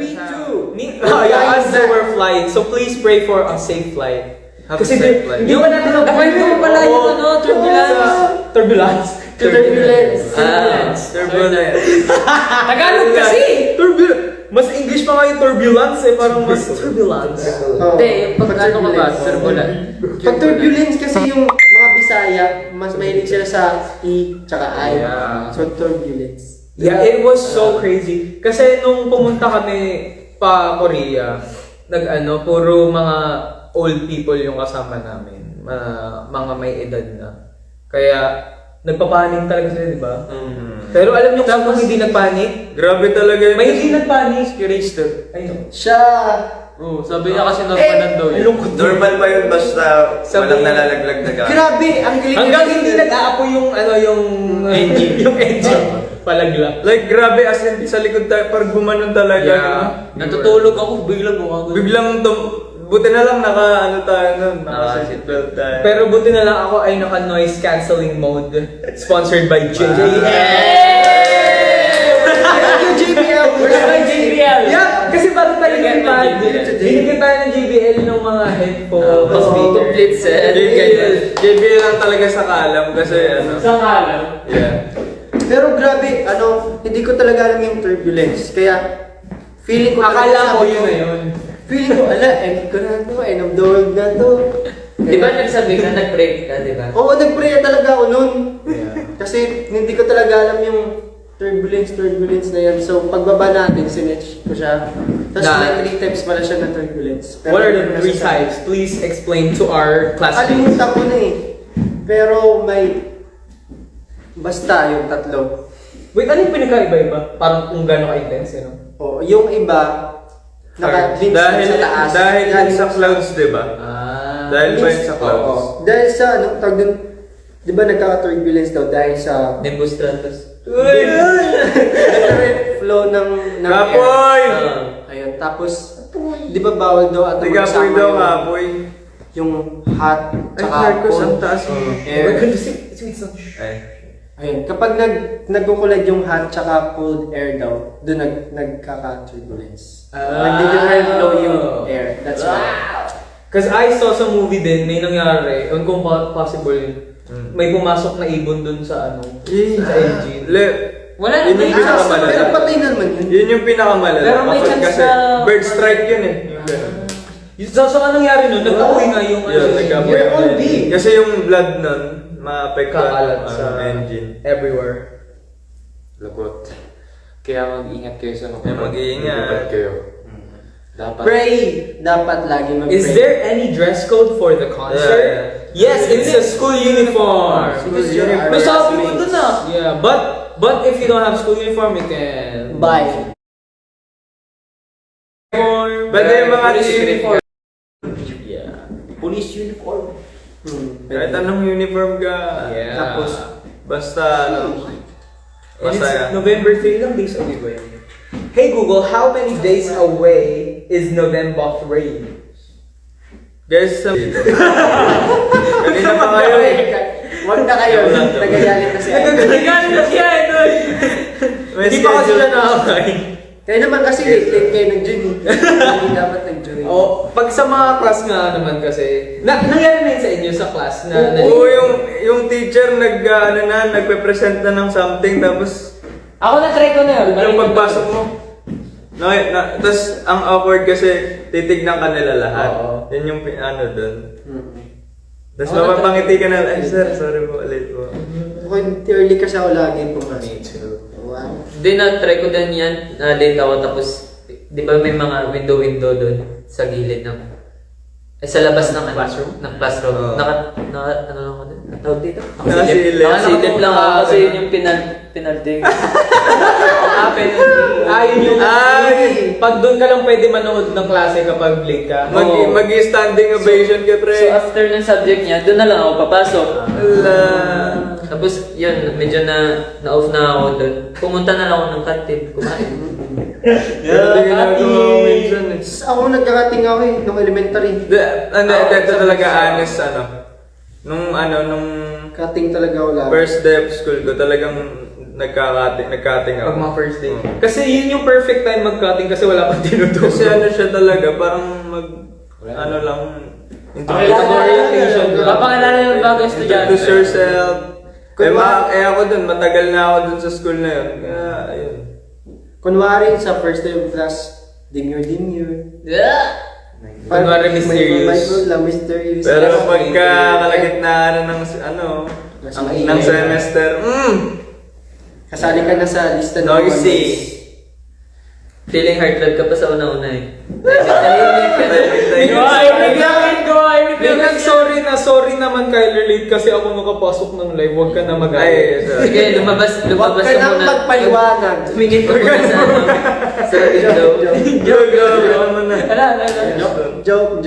Me too. As they were flying. So please pray for a safe flight. Kasi Hindi pa natin nakwento pala yung turbulence. Tagalog kasi. Mas English pa nga yung turbulence eh. Parang mas turbulence. Hindi, pag ano ka ba? Turbulence. Pag turbulence kasi yung mga Bisaya, mas mahilig sila sa E tsaka I. So turbulence. Yeah, it was so crazy. Kasi nung pumunta kami pa Korea, puro mga old people yung kasama namin. Mga may edad na. Kaya, nagpapanik talaga sila, di ba? Pero alam niyo kung hindi nagpanik? Grabe talaga yun. May hindi nagpanik. Siya! Sabi niya kasi normal daw yun. Normal pa yun basta walang nalalaglag na gamit. Grabe! Ang galing. Hanggang hindi nag-aapoy yung engine. Yung engine. Palagla. Like grabe as in sa likod tayo parang gumanon talaga. Yeah. Natutulog ako, biglang gumagano. Biglang buti na lang naka-seatbelt tayo. Pero buti na lang ako ay naka-noise cancelling mode. Sponsored by JBL. JBL! JBL! Yeah! Kasi bago tayo nilipad, binigyan tayo ng JBL ng mga headphones. Complete set. JBL lang talaga sa kalam kasi Sa kalam? Yeah. Pero grabe, hindi ko talaga alam yung turbulence. Kaya, feeling ko Akala ko yun na yun. Feeling ko, end ko na to, end of the world na to. Di ba nagsabi ka, nag-pray ka, di ba? Oo, nag-pray talaga ako nun. Yeah. Kasi hindi ko talaga alam yung turbulence na yan. So, pagbaba natin, sinetch ko siya. Tapos may 3 types pala siya na turbulence. Pero What are the 3 types? Please explain to our classmates. Alimutan ko na eh. Pero may... Basta yung 3. Wait, ano yung pinakaiba-iba? Parang kung gano'n ka-intense, Oh, yung iba, naka-link dahil sa taas. dahil yun sa clouds, 'di ba? Dahil ba yun sa clouds? Oo. Dahil sa, tawag dun, di ba nagkaka-turbulence daw dahil sa Nimbus stratus. different flow ng Kapoy! air. Ayun, tapos, di ba bawal daw at Kapoy daw, kapoy. yung hot, Ay, tsaka Marcos, ang cold taas. air. Ay. Ayun, kapag nagkukulad yung hot tsaka cold air daw, doon nagkaka-turbulence. Nagdi-different flow yung air. That's why. Because I saw sa movie din, may nangyari, kung possible yun, may pumasok na ibon dun sa sa engine. Wala Yun naman. yung pinakamalala. Pero patay naman yun. Yun yung pinakamalala. Pero may chance kasi na- bird strike yun eh. Yung ganun. So anong nangyari nun? Nag-apoy nga yung Yun, nagkapoy. You're on B. Kasi yung blood nun, maapektuhan Kakalat ang sa engine. everywhere. Lagot. Kaya mag-ingat kayo sa mga Kaya mag-iingat. Dapat kayo. Dapat. Pray! Dapat lagi mag-pray. Is there any dress code for the concert? Yes, it's a school uniform. Because you're our Nasabi mo classmates. dun Yeah, but if you don't have school uniform, you can Bye. But yung mga uniform, Yeah. Police uniform. kahit anong uniform ka, Yeah. tapos basta And it's masaya. November 3 lang days away ba yun? Hey Google, how many days away is November 3? Guys, kanina pa kayo eh. Huwag na kayo. Nagayalit na siya. Nagagaling na siya ito May Hindi pa kasi schedule. sila nakakain. Kaya naman kasi late kayo nag-join eh. Hindi dapat nag-join. Oh, pag sa mga class nga naman kasi, nangyari na yun sa inyo sa class na Oo, yung teacher nagpe-present na ng something tapos Ako na-try ko na yun. yung pagpasok mo. Tapos ang awkward kasi titignan ka nila lahat. Oo. Yun yung doon. Tapos Oo, mapapangiti ka na, ay sir, sorry po, late po. Okay, early kasi ako lagi pumasok. Me too. Wow. Hindi na-try ko din yan. Na-late ako tapos, di ba may mga window doon sa gilid ng... sa labas ng Classroom? Ng classroom. Oo. Ano lang ako din? Ang tawag dito? Nakasilip. Nakasilip lang ako kasi yun yung penalty. Yun yung pag doon ka lang pwede manood ng klase kapag late ka. Oo. Mag-standing ovation ka, pre. So after ng subject niya, doon na lang ako papasok. Ala. Tapos yun, medyo na-off na ako doon. Pumunta na lang ako ng canteen, kumain. Hindi ginagawa ko minsan eh. Ako nagkakating ako eh, nung elementary. Ito talaga honest, nung Cutting talaga ako lagi. first day of school ko, talagang nagkating ako. Pag mga first day. Oo. Kasi yun yung perfect time mag-cutting kasi wala pang tinuturo. Kasi ano siya talaga, parang ano lang, Orientation. Papakilala yung bagong estudyante. introduce yourself. Ako dun, matagal na ako dun sa school na yun. Kaya, ayun. Kunwari sa first day of class, demure. Kunwari mysterious. Mysterious. Pero pagka kalagitnaan na ng Mas ng maingay. semester, Kasali ka na sa lista ng noisy. Feeling heartland ka pa sa una-una eh. Biglang sorry naman Kyler late kasi ako nakapasok ng live. Huwag ka na Ay, mag-ay. Sige, lumabas Huwag ka ka nang muna. magpaliwanag. Tumingin ka muna sa window. Joke.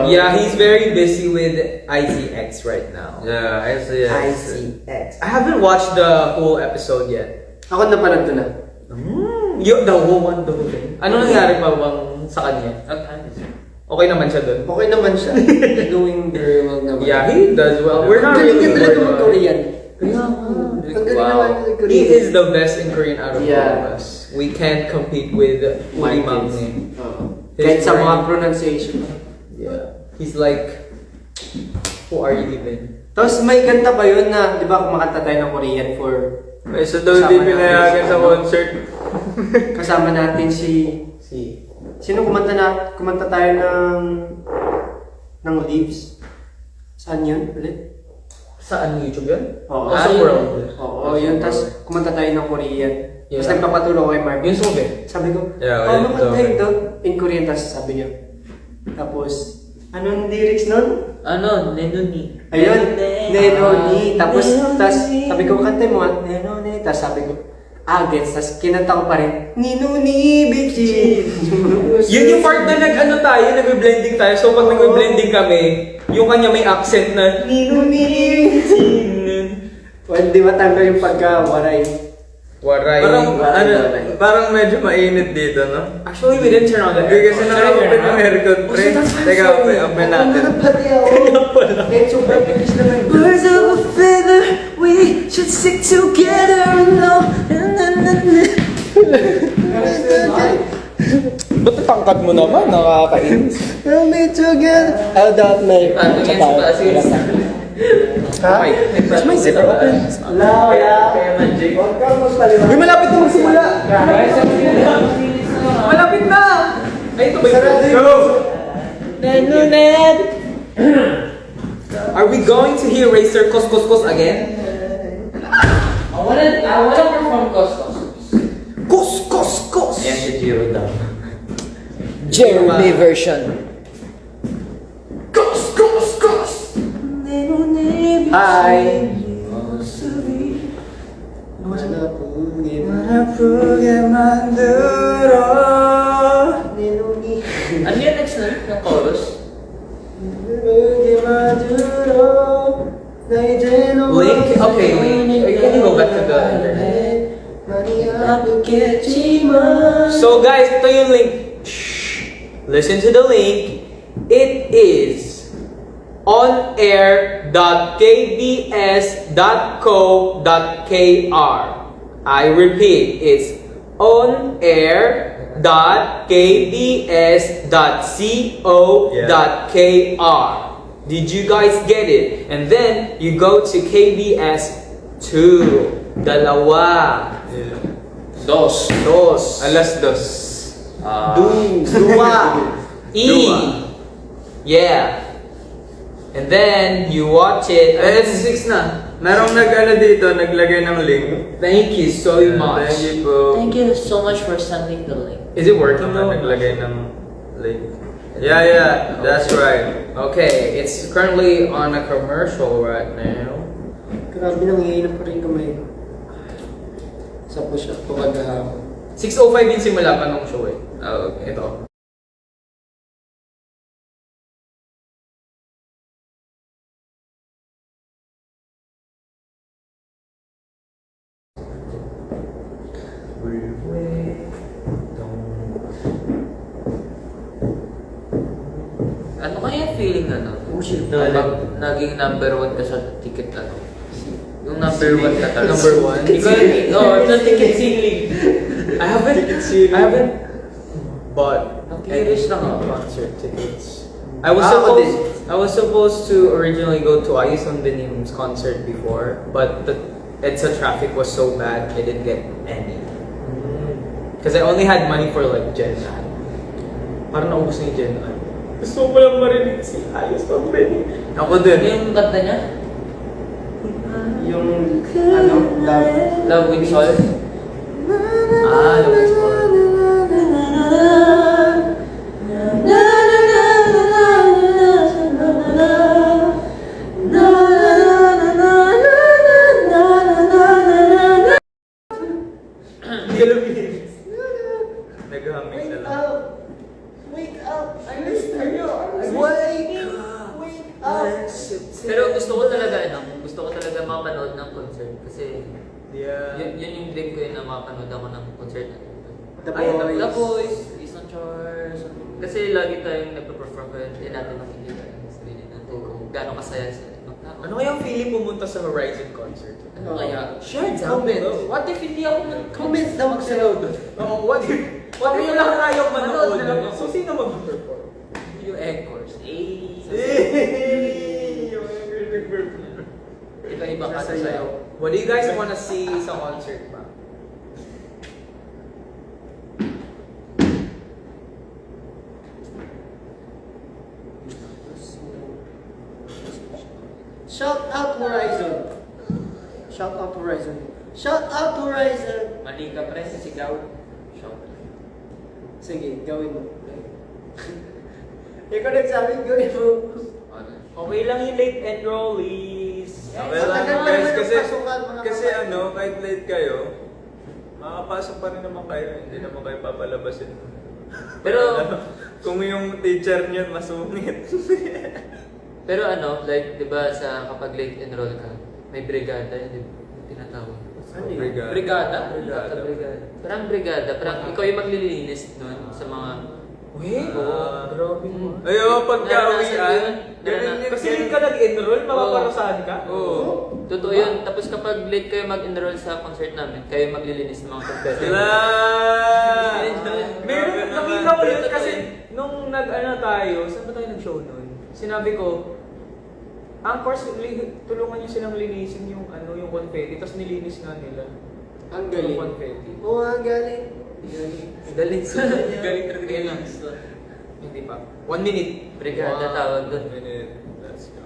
Yeah, he's very busy with IZX right now. Yeah, I see. ICX. I haven't watched the whole episode yet. Ako napanood ko na. The whole thing. Ano nangyari pa bang sa kanya? Okay naman siya dun. Okay naman siya. Doing very well naman. Yeah, he does well. We're not Galing really niya talaga bored. mag-Korean. Wow. Ang galing naman mag-Korean. He is the best in Korean out of all Yeah. of us. We can't compete with Uri Mangne. Oo. His Kahit sa mga Korean- pronunciation. Yeah. He's like, who are you even? Tapos may kanta pa yun na, di ba kumakanta tayo ng Korean for May isa daw di pinayagan sa concert. kasama natin si... Sino kumanta tayo ng Leaves? Saan yun ulit? Saan YouTube yun? Oo. Sa yun. world. Oo, yun. Tapos kumanta tayo ng Korean. Yeah. Tapos nagpapatulong ako kay Mark. Yun Sobe. Sabi ko, Yeah, paano well, kanta yun okay. doon? In Korean, tapos sabi niya. Tapos, anong lyrics nun? Ano? Nenuni. Ayun, Nenoni. Tapos sabi ko, kanta mo nga, Nenoni. Tapos sabi ko, gets. Tapos kinanta ko pa rin, Ninuni, bitchin. Yun yung part na nag-blending tayo. So pag nag-blending kami, yung kanya may accent na Ninuni, bitchin. Well, di ba tanggal yung pagka-waray? Waray. Parang medyo mainit dito, no? Actually, we didn't turn on the Hindi kasi naka-open yung aircon, pre. Teka, open natin. Pati ako. Eh, super bilis naman. Birds of a feather, we should stick together. No. Ba't tangkad mo naman? Nakakainis. We'll be together. I'll doubt my... Tingin sa taas yun. Ha? Is my zipper open? Wala. Huwag kang magpaliwanag. Uy, malapit na magsimula! Malapit na! Ay, ito ba Sarado yun? Are we going to hear Racer Kos again? I wanna perform Kos. Yan si Jiro daw. Jeremy version. Hi. Ano yung next na? Yung chorus? Link? Okay, Link. Can you go back to the internet? So guys, ito yung link. Shh. Listen to the link. It is onair.kbs.co.kr. I repeat, it's onair.kbs.co.kr. Did you guys get it? And then you go to KBS 2. Dalawa. Dos. Alas dos. Dua. E. Yeah. And then you watch it. Eh, It's 6 na. Merong dito, naglagay ng link. Thank you so much. Thank you po. Thank you so much for sending the link. Is it working though? Naglagay ng link. Yeah, that's right. Okay, it's currently on a commercial right now. Grabe nang hihilap pa rin kamay. Sa push-up ko kagahapon. 6:05 yung simula pa nung show eh. Oh, okay. Ito. Ano kaya feeling ano? Oh shit. Pag naging number 1 ka sa ticket ano? Yung Kung number 1 ka talaga. Number 1. No, I'm not ticket ceiling. I haven't bought Curious lang ako. concert tickets. I was Ako din. supposed to originally go to Ayus on Benim's concert before, but the EDSA traffic was so bad I didn't get any. Because I only had money for like Gen Ad. Parang naubos na yung Gen Ad. Gusto ko lang marinig si Ayus on Benim. Ako din. Yung kanta niya? Yung, ano, love. Love with Soul? Love with Soul. Nag-humming na lang. Wake up! I missed you! Wake up! Pero gusto ko talaga, mapanood ng concert. Kasi Yeah. yun yung dream ko yun na mapanood ako ng concert. The Ay, Boys. The Boys, Isang Chars. Kasi lagi tayong nagpa-perform ko yun. Hindi natin makikita yung sarili natin kung gano'ng kasaya sa ibang tao. Ano kaya ang feeling pumunta sa Horizon concert? Ano kaya? Share Comment. What if hindi ako Comment daw kayo doon. Oh, what if yung lang tayo manood? Manood na lang ako. So, sino mag-perform? Yung encores? Iba-iba ka sa sayo. What do you guys wanna see sa concert ba? Shout out Horizon. Shout out Horizon. Shout out Horizon. Mali ka pre, sigaw. Shout. Sige, gawin mo. Ikaw nagsabi, gawin mo. Okay lang yung late enrollees. Okay lang Matagal guys, naman ang kasi, pasukan, mga kasi kapatid. ano, kahit late kayo, makakapasok pa rin naman kayo, hindi naman kayo papalabasin. Pero, Kung yung teacher niyo masungit. pero ano, like, di ba sa kapag late enroll ka, may brigada yun, di ba? Tinatawag. Ano yun? Brigada. Brigada? Brigada. Brigada. Parang brigada, parang ikaw yung maglilinis nun sa mga... Wait, grabe mo. Ayo, pagka-uwian, Naranasan ko yun. ganun yun. Kasi hindi ka nag-enroll, mapaparusahan ka? Oo. Totoo yun. Tapos kapag late kayo mag-enroll sa concert namin, kayo maglilinis ng mga competitor. Sila! Meron, Grabe nakita naman. ko yun kasi nung nag-ano tayo, saan ba tayo nag-show nun? Sinabi ko, ang course, tulungan nyo silang linisin yung yung confetti, tapos nilinis nga nila. Ang galing. Yung confetti. Oo, ang galing. Galing. Galing sa kanya. Galing talaga yun. Hindi pa. 1 minute. Brigada tawag doon. Let's go.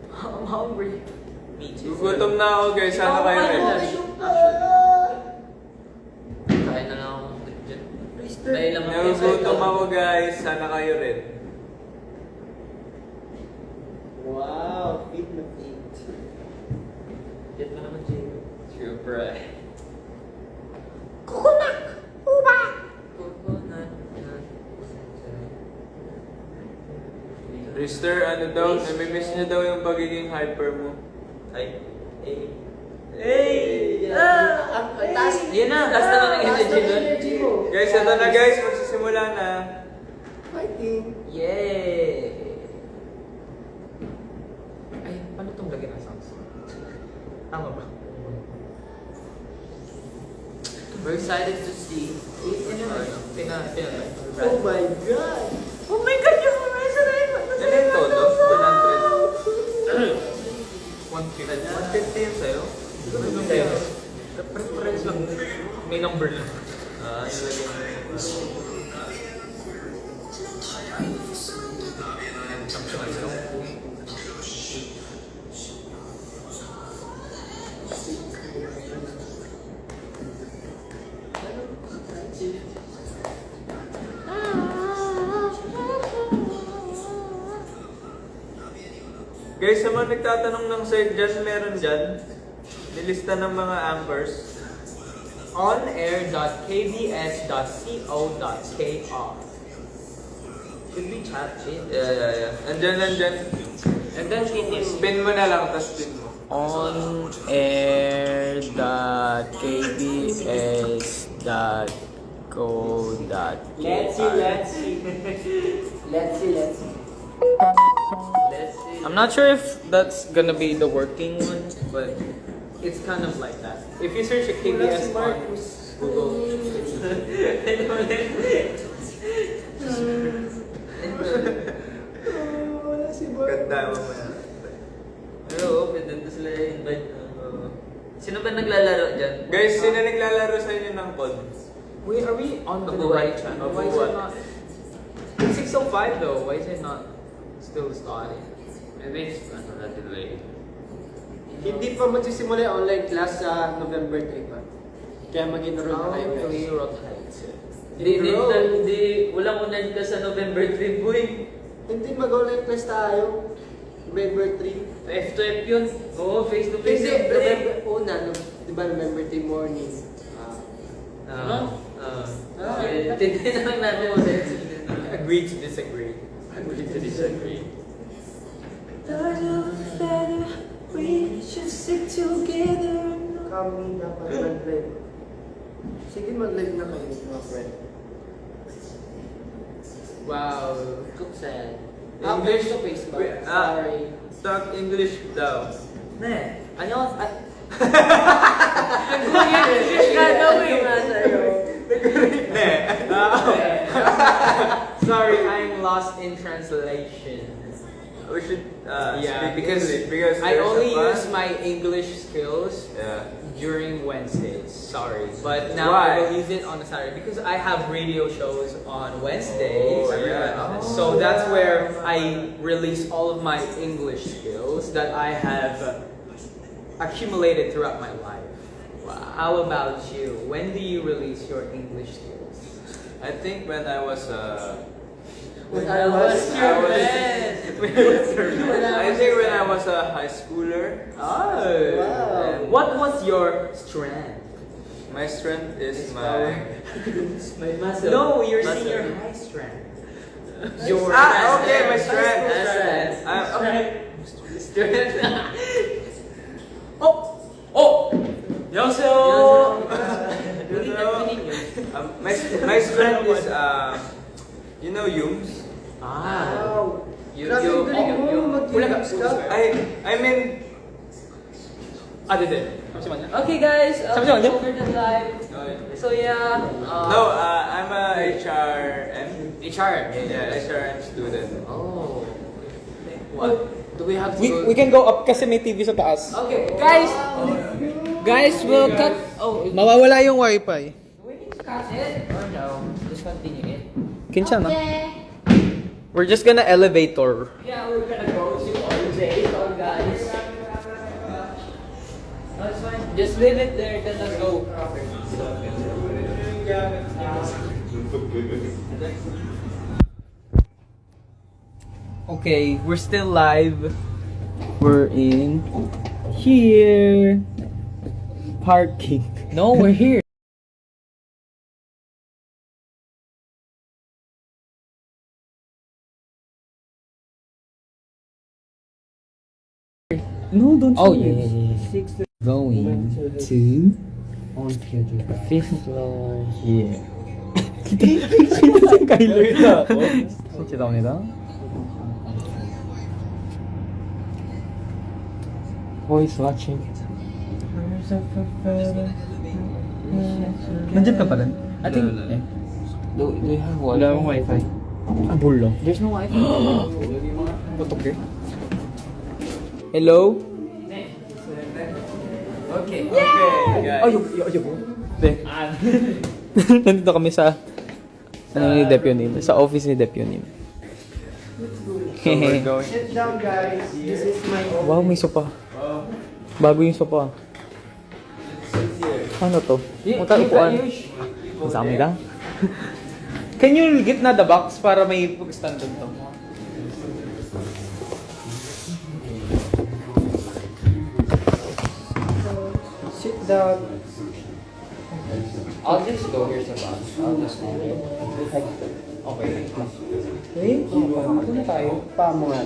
I'm hungry. Me too. Gugutom na ako guys, sana kayo rin. Kain na lang ako dyan. Dahil lang ako Nagugutom ako guys, sana kayo rin. Wow, feed na feed. Yan mo naman, Jay. Super. Coconut. Rister, ano daw, namimiss niyo daw yung pagiging hyper mo. Ay. Hey! Ang taas. Ayan na, taas na lang ang Taas energy na nun. energy mo. Guys, ito na guys, magsisimula na. Fighting. Yay! Ay, paano itong lagyan ng sounds? Tama ba? We're excited to see. Oh my God. Oh my God, yung Horizon Island! Ano yung todo? 150. 150 yun sa'yo? Preference lang. May number lang. Ah, yung lagyan mo. Guys, sa mga nagtatanong ng site dyan, meron dyan. Nilista ng mga anchors. onair.kbs.co.kr Should we chat it? Yeah. Andyan. And then, Spin mo na lang, tapos spin mo. onair.kbs.co.kr Let's see. I'm not sure if that's gonna be the working one, but it's kind of like that. If you search a KBS on Google, Ganda mo mo yan. Pero open din to sila invite. Sino ba naglalaro dyan? Guys, sino naglalaro sa inyo ng COD? wait, are we on the Abuhat. right channel? Why is it not? It's 6:05 though. Why is it not still starting? Maybe it's ano na delay. Hindi pa magsisimula yung online class sa November 3 pa. Kaya mag-enroll na kayo guys. Hindi, walang online ka sa November 3, boy. Hindi mag-online class tayo. November 3. F to F yun. Oo, face to face. Hindi, November una, di ba November 3 morning? Tintin na lang natin mo. Agree to disagree. Agree to disagree. We should sit together. Kami dapat mag-live. Sige, mag-live na kayo, mga friend. Wow. Sad. Face to face ba? Sorry. Talk English daw. Ne. 안녕. Ne. Sorry, I'm lost in translation. We should Yeah, speak because English because I there's a only class. use my English skills Yeah. during Wednesdays. Sorry, but now Why? I will use it on a Saturday because I have radio shows on Wednesdays. Oh, yeah. So that's where I release all of my English skills that I have accumulated throughout my life. Wow. How about you? When do you release your English skills? I think when I was When I was I think when I was a high schooler, Oh, Wow. what was your strength? my strength is my May muscle. No, your Muscle. senior high strength. Your okay, my strength. Strength. Oh, oh, 안녕하세요. My strength is you know Yums. Wow. You- Grabe you- galing you- mo, mag-games ka. I mean 네. 잠시만요. Okay guys, 잠시만요. over the live. So yeah. no, I'm a HRM. HR. Yeah, HRM student. Oh. What? Do we have to We can go up kasi may TV sa taas. Okay. Guys, we'll cut. Oh, Mawawala yung wifi. do we need to cut it or no? Just continue it. 괜찮아. We're just gonna elevator. Yeah, we're gonna go to all day, all guys. That's fine. Just leave it there, then let's go. Okay, we're still live. We're in here. Parking. No, we're here. No, don't Oh, show yeah, it. yeah, yeah. Going to fifth floor here. Kyler. 죄송합니다. Who is watching? Nandiyan ka pa rin? I think. Do you have Wi-Fi? Wala akong wifi. Ah, bullo. There's no Wi-Fi. Okay. Hello? Okay. Okay, guys. Ay, po. Be. Nandito kami sa ni Depunin, sa office ni Depunin. So we're going. Sit down guys. This is my Wow, may sopa. Bago yung sopa. Ano to? Upuan. Ang dami lang. Can you get na the box para may stand to? sit down. I'll just go here sa box. I'll just go here. Okay. Wait, ako na tayo. Paamo nga.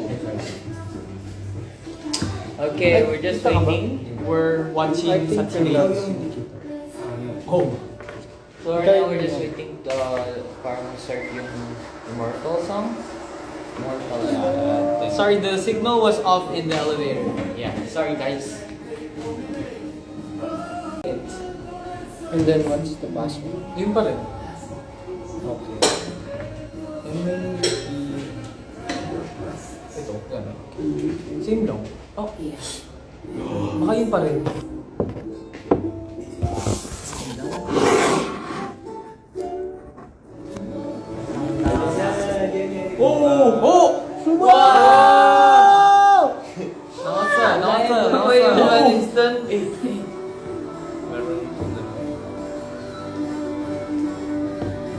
Okay, we're just waiting. We're watching Saturday. Oh. So right now we're just waiting to parang start yung Immortal song. Immortal. Sorry, the signal was off in the elevator. Yeah. Sorry guys. And then what's the password? Yun pa rin. Okay. And then ito, gano'n. Same lang. Oh, baka yun pa rin. Oh! Wow! Ako yung instant.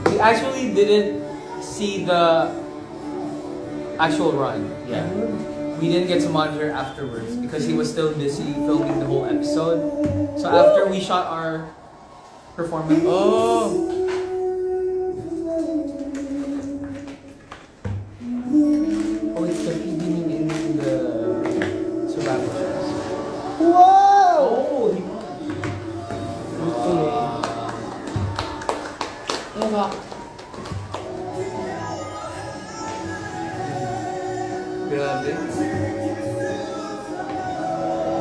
We actually didn't see the actual run. Yeah. We didn't get to monitor afterwards because he was still busy filming the whole episode. So after we shot our performance, oh, it's the beginning in the survival shows. Wow! Oh, di ba? Diba? Grabe.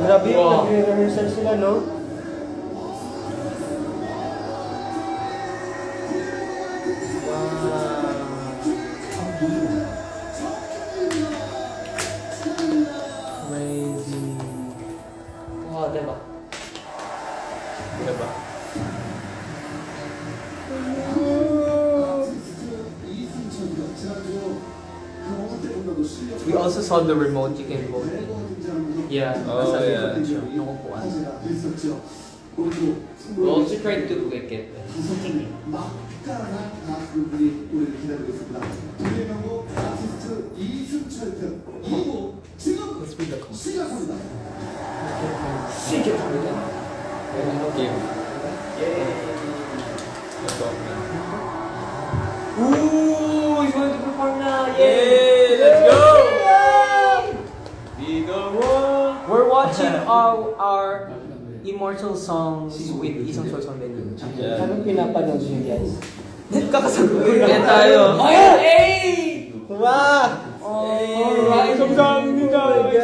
Grabe yung Wow. nagre-rehearsal sila, no? Crazy. Wow, diba? Diba? We also saw the remote you can vote. Yeah. Nasa yeah. likod siya, yung upuan. We also tried to click it. Let's read the comments. Ooh, he's going to perform now! Yay! Let's go! Eagle One! We're watching our immortal songs with Isang Choice on Venue. Yeah. Anong pinapanood niyo, guys? Kakasagot. Yan tayo. Oh, yeah! Hey! Wow! Alright, Oh my God!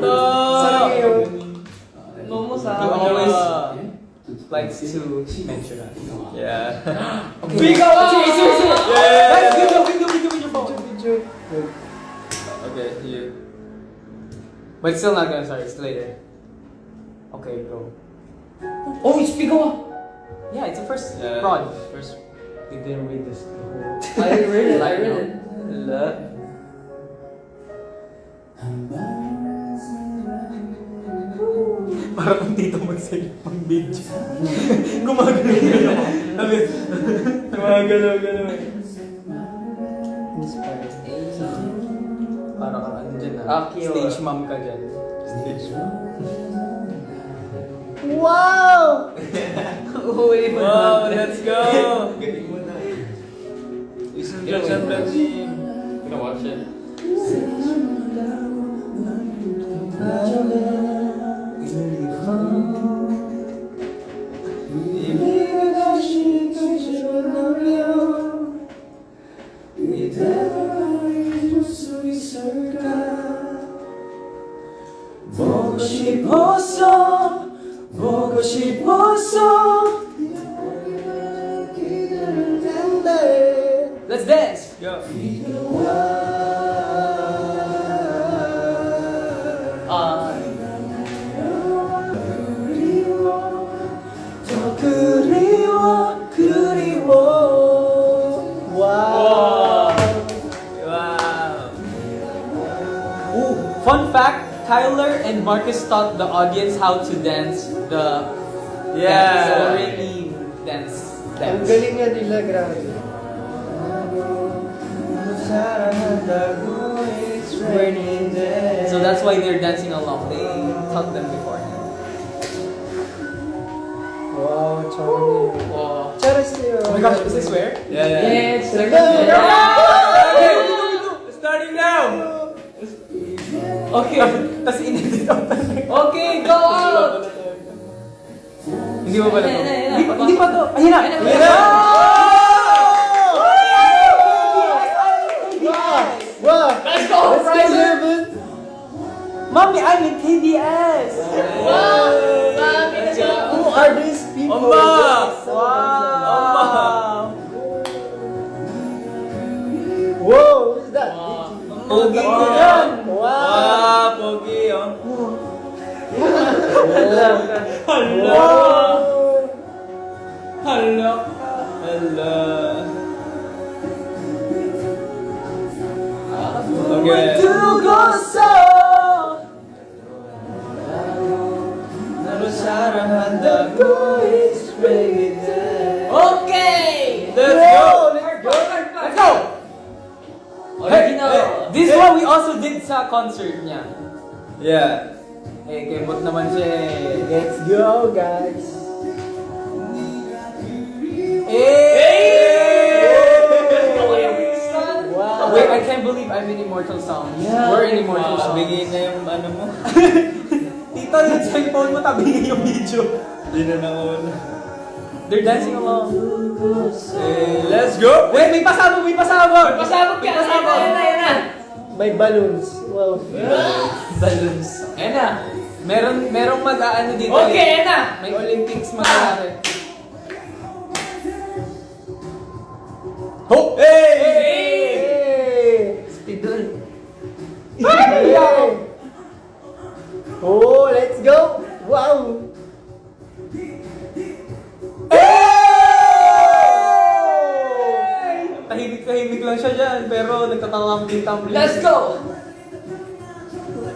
Saan kayo? He always likes to mention us. Yeah. Okay. Big up! Seriously! Yeah! Guys, video with your phone. Okay, you. But it's still not gonna start, it's later. Okay, go. Oh, it's Pigawa! Yeah, it's the first Yeah. prod. First, we didn't read this. I read it. La. Parang kung dito mag-video. Gumagalaw. Sabi, gumagalaw. Inspired. Parang kang ano dyan Akio. Stage mom ka dyan. Wow! Uy, Wow, let's go! Isang Johnson Blending. Gonna watch it. 보고 싶었어. Let's dance. Go! 더 그리워. Wow! Wow! Ooh, fun fact, Tyler and Marcus taught the audience how to dance the Yeah. already dance. Ang galing nga nila, grabe. So that's why they're dancing along. They taught them beforehand. Wow, charming. Wow. Charas niyo. Oh my gosh, is this where? Yeah, yeah. Yes! Starting now! Okay. Tapos in-edit out talaga. Okay, go out! Hindi mo pala to. Ayun na, ayun na. Hindi pa to. Ayun na. Ayun na. Ayun na. Wow! Let's go, Let's go, Ryzen! Zervin! Mommy, I'm in KBS. Wow! Mami na siya! Who are these people? Oma! Wow! Whoa, what's that? Pogi Wow. ko yan! Wow, pogi, oh. Hala! Hala! Hala. Okay. Okay! Let's go! Let's go! Original. This one we also did sa concert niya. Yeah. Eh, kembot naman siya eh. Let's go, guys. Wow. Wait, I can't believe I'm in Immortal Sound. Yeah. We're in Immortal Sound. Bigay na yung ano mo. Tito, yung cellphone mo, tabingin yung video. Di na nauna. They're dancing along. Let's go! Wait, may pasabog, may pasabog! Pasabog ka! Ayan na! May balloons. Wow. Balloons. Ayan na. Merong mag-aano dito. Okay, ayan na! May Olympics mangyayari. Ho! Hey! Hey! Spidol. Hey! Oh, let's go! Wow! Tahimik-tahimik lang siya dyan, pero nagtatambling-tambling. Let's go!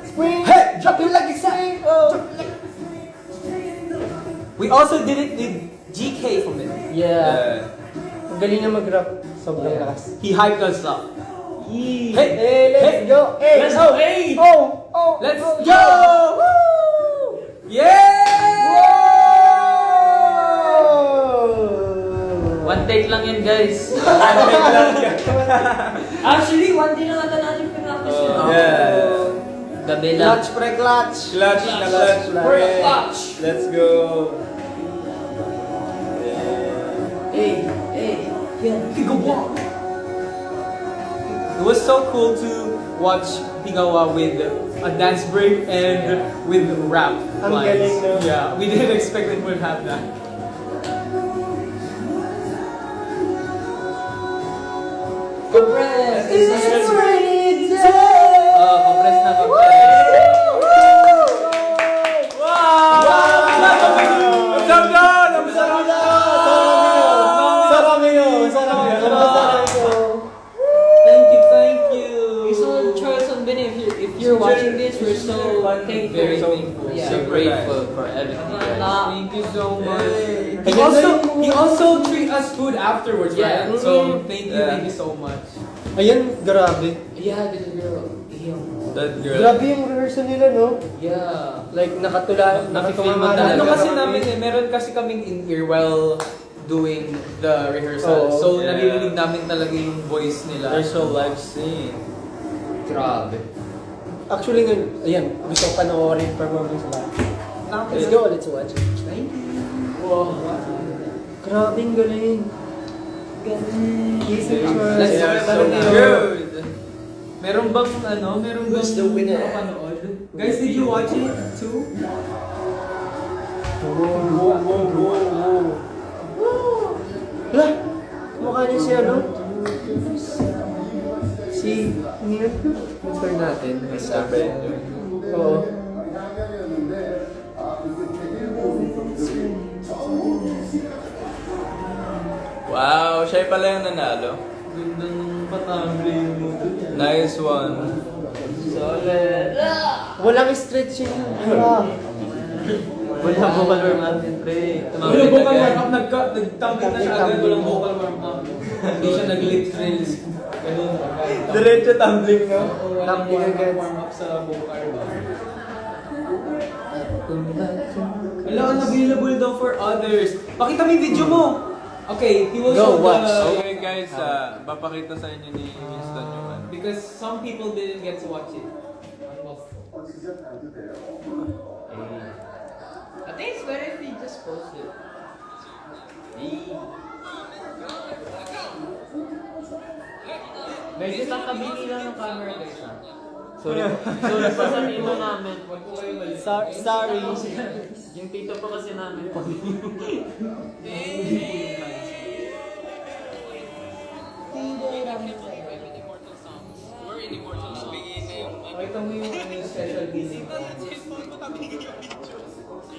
Spring! Hey! Drop you like it's spring! Oh! We also did it with GK from it. Yeah. Ang galing niya mag-rap. Sobrang lakas. He hyped us up. Hey, Hey! let's go! Hey! Let's oh! go! Hey! Oh! Oh! Let's oh, go! Woo! Yeah! One take lang yan, guys. Actually, one day lang ata natin pinakos yun. Yeah. Gabi lang. Clutch pre clutch! Clutch na clutch. Clutch. Let's go. Hey, hey. It was so cool to watch Higawa with a dance break and with rap Ang lines. galing, no? Yeah, we didn't expect it would have that. Compress! It's rainy day! Compress na, compress. Wow! What's up, Don? What's up, Thank you. So, Charles and Benny, if you're watching this, we're so thankful. Very thankful. Yeah. So So grateful for everything, guys. Thank you so much. Hey. He also treat us food afterwards, Yeah. right? So thank Yeah. you so much. Ayan, grabe. Yeah, this girl. Yung- That girl. Grabe yung rehearsal nila, no? Yeah. Like, nakatula, Nakifilm mo nakatumangalan. Ano talaga. kasi namin eh, meron kasi kaming in-ear while doing the rehearsal. Oo. So Yeah. naririnig namin talaga yung voice nila. They're so live scene. Grabe. Actually, ayan, gusto ko panoorin performance nila. Let's go, let's watch it. Thank you. Wow. Grabe ang galing. Easy choice. Let's They're so parang good. Meron bang ano? Meron bang Who's the winner? nakapanood? Guys, did you watch it too? Hala, mukha niya si ano? Si, Mr. natin. Mr. Benjo. Oo. Wow, siya pala yung nanalo. Ganda ng patambling mo. Nice one. Solid. Walang stretching. Wala. Wala mo color natin, pre. Wala vocal warm-up, nagtambling na siya agad, walang vocal warm-up. Hindi siya nag-lip trills. Ganun. Diretso tumbling, no? Tumbling agad. Warm-up sa vocal warm. Wala, unavailable daw for others. Pakita mo yung video mo! Okay, he will Go, show watch. the... Okay guys, papakita sa inyo ni Winston yung ano. Because some people didn't get to watch it. I think it's better if you just post it. Medyo takabili lang ng camera, guys. Sorry pa sa tito namin. Sorry. Yung tito pa kasi namin. Pakita mo yung special meaning.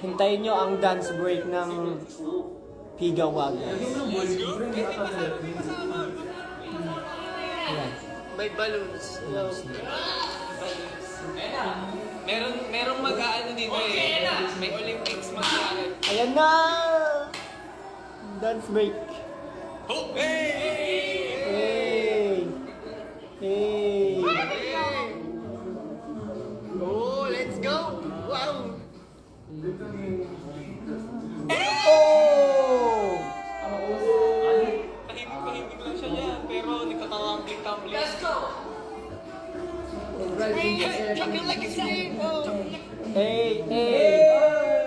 Hintayin nyo ang dance break ng Pigawaga. May balloons. Merong mag-aano dito eh. May Olympics mag-aano. Ayan na! Dance break. Hey! Hey! Oh, let's go! Wow! Oh! Tahimik lang siya yan, pero nagtatawang-tumbling. Let's go! Hey, drop your legacy! Hey! Hey!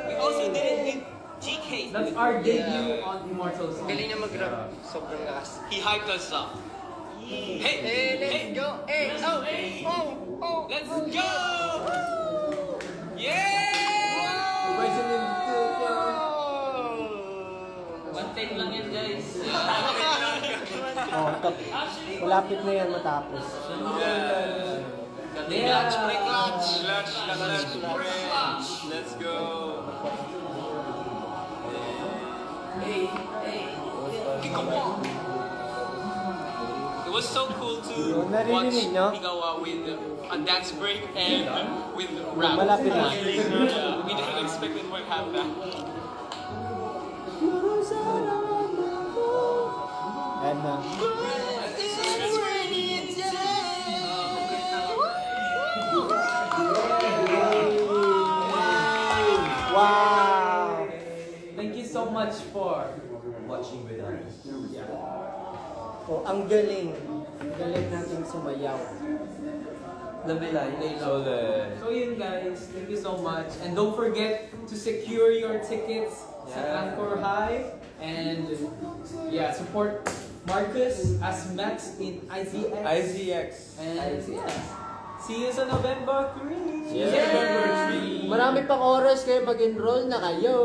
We also did it with GK. That's our debut on Immortal Song. Galing niya mag-rap. Sobrang lakas. He hyped us up. Hey, let's go! Hey, oh! Let's go! Yeah! One take lang yan, guys. Oh, malapit na yan matapos. Clutch, may clutch! Let's go! It was so cool to watch Naririnig nyo? Pigawa with a dance break and with rap. Malapit na. We didn't expect it would have that. Ayan na. Wow! Thank you so much for watching with us. Oh, ang galing. Ang galing nating sumayaw. So yun guys, thank you so much. And don't forget to secure your tickets sa Anchor High. And yeah, support Marcus as Max in IZX. IZX. And see you sa November 3. Marami pang oras kayo mag-enroll na kayo.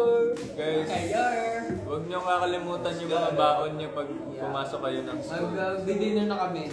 Guys, huwag niyo kakalimutan yung mga baon niyo pag pumasok kayo ng school. Mag-dinner na kami.